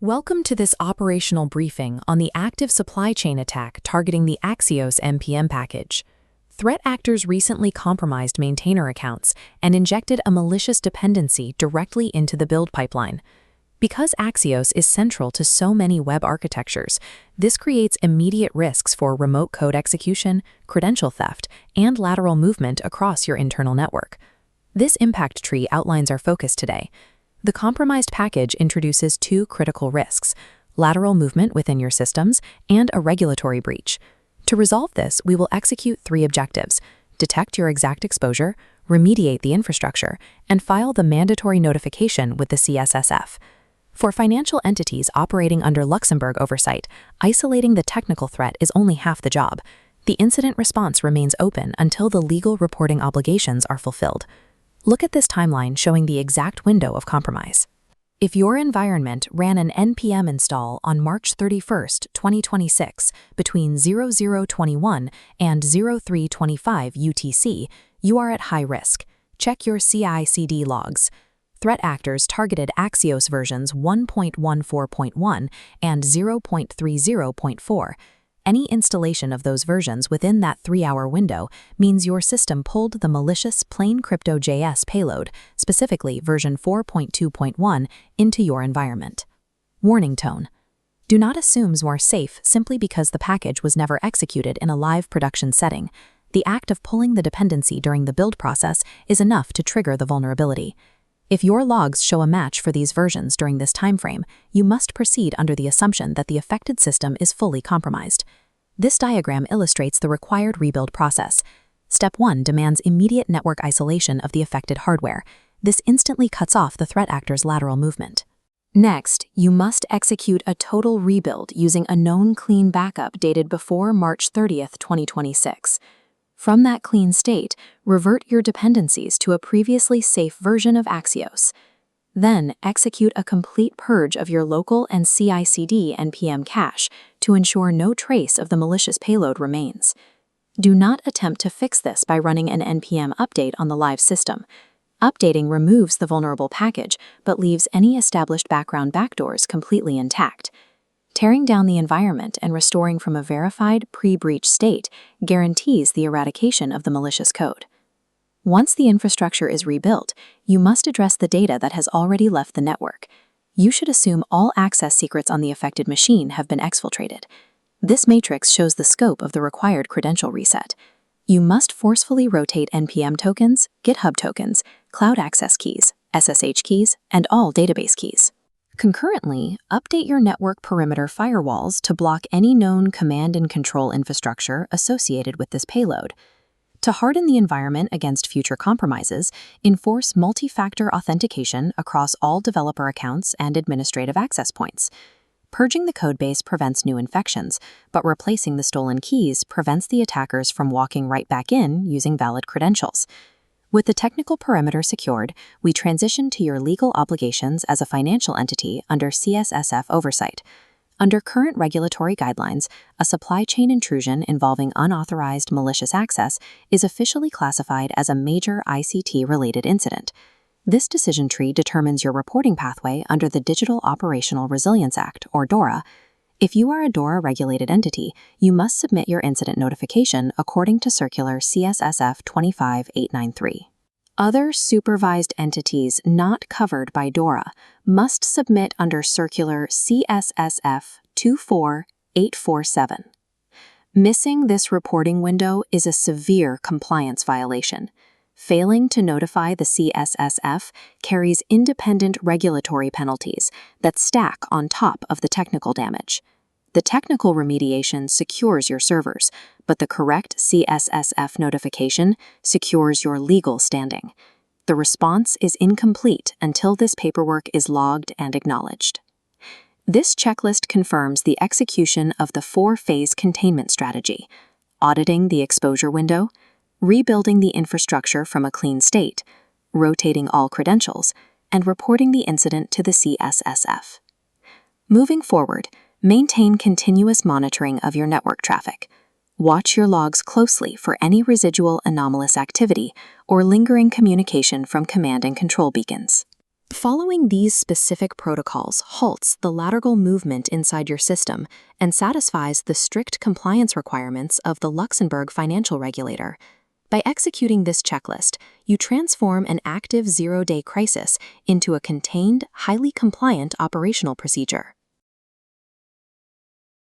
Welcome to this operational briefing on the active supply chain attack targeting the Axios NPM package. Threat actors recently compromised maintainer accounts and injected a malicious dependency directly into the build pipeline. Because Axios is central to so many web architectures, this creates immediate risks for remote code execution, credential theft, and lateral movement across your internal network. This impact tree outlines our focus today. The compromised package introduces two critical risks: lateral movement within your systems and a regulatory breach. To resolve this, we will execute three objectives: detect your exact exposure, remediate the infrastructure, and file the mandatory notification with the CSSF. For financial entities operating under Luxembourg oversight, isolating the technical threat is only half the job. The incident response remains open until the legal reporting obligations are fulfilled. Look at this timeline showing the exact window of compromise. If your environment ran an NPM install on March 31, 2026, between 0021 and 0325 UTC, you are at high risk. Check your CI/CD logs. Threat actors targeted Axios versions 1.14.1 and 0.30.4. Any installation of those versions within that 3-hour window means your system pulled the malicious plain crypto.js payload, specifically version 4.2.1, into your environment. Warning tone. Do not assume you are safe simply because the package was never executed in a live production setting. The act of pulling the dependency during the build process is enough to trigger the vulnerability. If your logs show a match for these versions during this timeframe, you must proceed under the assumption that the affected system is fully compromised. This diagram illustrates the required rebuild process. Step 1 demands immediate network isolation of the affected hardware. This instantly cuts off the threat actor's lateral movement. Next, you must execute a total rebuild using a known clean backup dated before March 30, 2026. From that clean state, revert your dependencies to a previously safe version of Axios. Then, execute a complete purge of your local and CI/CD NPM cache to ensure no trace of the malicious payload remains. Do not attempt to fix this by running an NPM update on the live system. Updating removes the vulnerable package, but leaves any established background backdoors completely intact. Tearing down the environment and restoring from a verified pre-breach state guarantees the eradication of the malicious code. Once the infrastructure is rebuilt, you must address the data that has already left the network. You should assume all access secrets on the affected machine have been exfiltrated. This matrix shows the scope of the required credential reset. You must forcefully rotate NPM tokens, GitHub tokens, cloud access keys, SSH keys, and all database keys. Concurrently, update your network perimeter firewalls to block any known command and control infrastructure associated with this payload. To harden the environment against future compromises, enforce multi-factor authentication across all developer accounts and administrative access points. Purging the codebase prevents new infections, but replacing the stolen keys prevents the attackers from walking right back in using valid credentials. With the technical perimeter secured, we transition to your legal obligations as a financial entity under CSSF oversight. Under current regulatory guidelines, a supply chain intrusion involving unauthorized malicious access is officially classified as a major ICT-related incident. This decision tree determines your reporting pathway under the Digital Operational Resilience Act, or DORA. If you are a DORA-regulated entity, you must submit your incident notification according to Circular CSSF 25893. Other supervised entities not covered by DORA must submit under Circular CSSF 24847. Missing this reporting window is a severe compliance violation. Failing to notify the CSSF carries independent regulatory penalties that stack on top of the technical damage. The technical remediation secures your servers, but the correct CSSF notification secures your legal standing. The response is incomplete until this paperwork is logged and acknowledged. This checklist confirms the execution of the 4-phase containment strategy: auditing the exposure window, rebuilding the infrastructure from a clean state, rotating all credentials, and reporting the incident to the CSSF. Moving forward, maintain continuous monitoring of your network traffic. Watch your logs closely for any residual anomalous activity or lingering communication from command and control beacons. Following these specific protocols halts the lateral movement inside your system and satisfies the strict compliance requirements of the Luxembourg financial regulator. By executing this checklist, you transform an active zero-day crisis into a contained, highly compliant operational procedure.